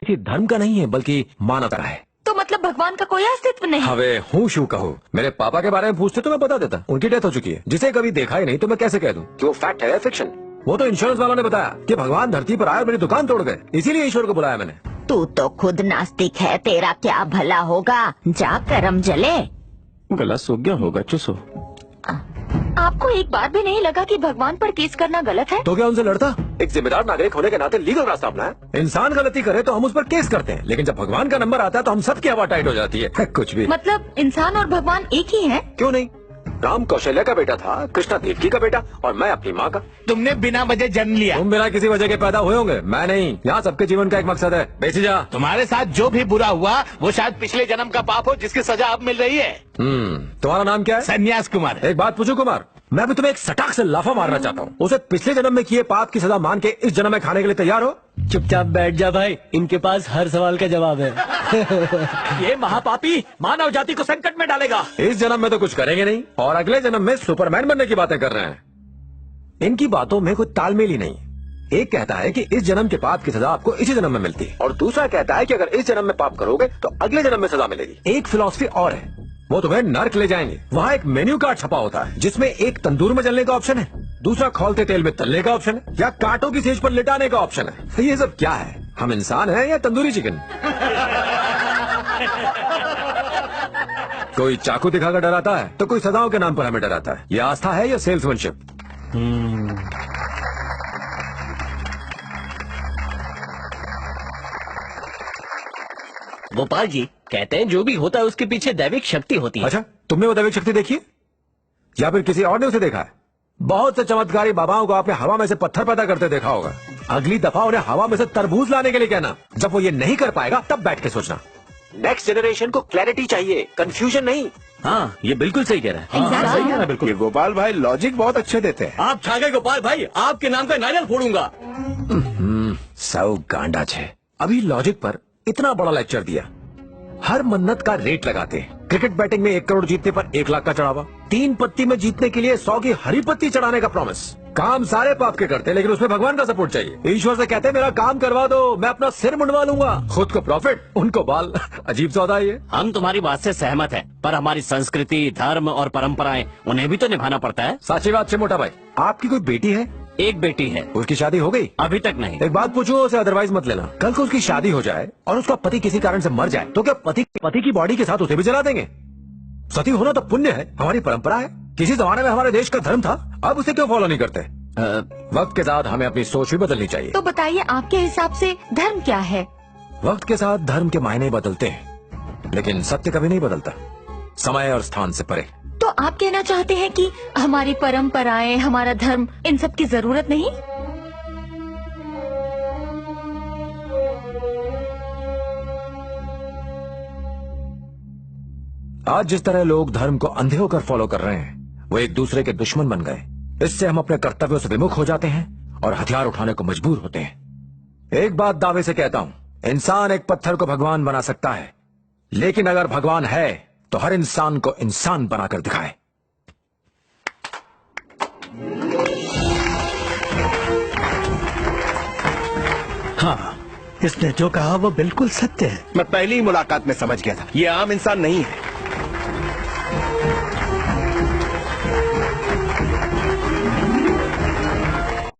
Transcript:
किसी धर्म का नहीं है बल्कि मानवता का है। तो मतलब भगवान का कोई अस्तित्व नहीं? हवे हूँ शू कहूँ। मेरे पापा के बारे में पूछते तो मैं बता देता, उनकी डेथ हो चुकी है। जिसे कभी देखा ही नहीं तो मैं कैसे कह दूं कि वो फैक्ट है या फिक्शन। वो तो इंश्योरेंस वालों ने बताया कि भगवान धरती पर आए और मेरी दुकान तोड़ गए, इसीलिए ईश्वर को बुलाया मैंने। तू तो खुद नास्तिक है, तेरा क्या भला होगा? जा करम जले। गला सूख गया होगा, चुसो। आपको एक बार भी नहीं लगा कि भगवान पर केस करना गलत है? तो क्या उनसे लड़ता? एक जिम्मेदार नागरिक होने के नाते लीगल रास्ता अपनाया। इंसान गलती करे तो हम उस पर केस करते हैं, लेकिन जब भगवान का नंबर आता है तो हम सबकी हवा टाइट हो जाती है। कुछ भी मतलब इंसान और भगवान एक ही है? क्यों नहीं? राम कौशल्या का बेटा था, कृष्णा देवकी का बेटा और मैं अपनी माँ का। तुमने बिना वजह जन्म लिया। तुम बिना किसी वजह के पैदा हुए होंगे, मैं नहीं। यहाँ सबके जीवन का एक मकसद है। बेची जा। तुम्हारे साथ जो भी बुरा हुआ वो शायद पिछले जन्म का पाप हो जिसकी सजा अब मिल रही है। तुम्हारा नाम क्या है? संन्यास कुमार। एक बात पूछूं कुमार, मैं भी तुम्हें एक सटाक से लाफा मारना चाहता हूँ। उसे पिछले जन्म में किए पाप की सजा मान के इस जन्म में खाने के लिए तैयार हो? चुपचाप बैठ जा भाई, इनके पास हर सवाल का जवाब है। ये महापापी मानव जाति को संकट में डालेगा। इस जन्म में तो कुछ करेंगे नहीं और अगले जन्म में सुपरमैन बनने की बातें कर रहे हैं। इनकी बातों में कोई तालमेल ही नहीं। एक कहता है कि इस जन्म के पाप की सजा आपको इसी जन्म में मिलती है और दूसरा कहता है कि अगर इस जन्म में पाप करोगे तो अगले जन्म में सजा मिलेगी। एक फिलॉसफी और है, वो तुम्हें नर्क ले जाएंगे। वहाँ एक मेन्यू कार्ड छपा होता है जिसमें एक तंदूर में जलने का ऑप्शन है, दूसरा खौलते तेल में तलने का ऑप्शन है या कांटों की सेज पर लिटाने का ऑप्शन है। ये सब क्या है? हम इंसान हैं या तंदूरी चिकन? कोई चाकू दिखाकर डराता है तो कोई सदाओं के नाम पर हमें डराता है। ये आस्था है या सेल्समैनशिप? गोपाल जी कहते हैं जो भी होता है उसके पीछे दैविक शक्ति होती है। अच्छा, तुमने वो दैविक शक्ति देखी है या फिर किसी और ने उसे देखा है? बहुत से चमत्कारी बाबाओं को आपने हवा में से पत्थर पैदा करते देखा होगा। अगली दफा उन्हें हवा में से तरबूज लाने के लिए कहना। जब वो ये नहीं कर पाएगा तब बैठ के सोचना। नेक्स्ट जनरेशन को क्लैरिटी चाहिए, कंफ्यूजन नहीं। हाँ, ये बिल्कुल सही कह रहा है। हाँ, सही है बिल्कुल। ये गोपाल भाई लॉजिक बहुत अच्छे देते हैं। आप छा गए गोपाल भाई, आपके नाम का नारियल फोड़ूंगा। सौ गांडा छे। अभी लॉजिक पर इतना बड़ा लेक्चर दिया। हर मन्नत का रेट लगाते हैं। क्रिकेट बैटिंग में 1 करोड़ जीतने पर 1 लाख का चढ़ावा, 3 पत्ती में जीतने के लिए 100 की हरी पत्ती चढ़ाने का प्रॉमिस। काम सारे पाप के करते हैं लेकिन उसमें भगवान का सपोर्ट चाहिए। ईश्वर से कहते हैं मेरा काम करवा दो, मैं अपना सिर मुंडवा लूंगा। खुद को प्रॉफिट, उनको बाल। अजीब सौदा है ये। हम तुम्हारी बात से सहमत हैं, पर हमारी संस्कृति, धर्म और परंपराएं उन्हें भी तो निभाना पड़ता है। साची बात से मोटा भाई, आपकी कोई बेटी है? एक बेटी है। उसकी शादी हो गई? अभी तक नहीं। एक बात पूछूं उसे, अदरवाइज मत लेना। कल को उसकी शादी हो जाए और उसका पति किसी कारण से मर जाए तो क्या पति की बॉडी के साथ उसे भी जला देंगे? सती होना तो पुण्य है, हमारी परंपरा है। किसी जमाने में हमारे देश का धर्म था, अब उसे क्यों फॉलो नहीं करते? वक्त के साथ हमें अपनी सोच भी बदलनी चाहिए। तो बताइए आपके हिसाब से धर्म क्या है? वक्त के साथ धर्म के मायने बदलते हैं लेकिन सत्य कभी नहीं बदलता, समय और स्थान से परे। तो आप कहना चाहते हैं कि हमारी परंपराएं, हमारा धर्म, इन सब की जरूरत नहीं? आज जिस तरह लोग धर्म को अंधे होकर फॉलो कर रहे हैं, वो एक दूसरे के दुश्मन बन गए। इससे हम अपने कर्तव्यों से विमुख हो जाते हैं और हथियार उठाने को मजबूर होते हैं। एक बात दावे से कहता हूं, इंसान एक पत्थर को भगवान बना सकता है, लेकिन अगर भगवान है तो हर इंसान को इंसान बनाकर दिखाए। हाँ, इसने जो कहा वो बिल्कुल सत्य है। मैं पहली ही मुलाकात में समझ गया था, ये आम इंसान नहीं है।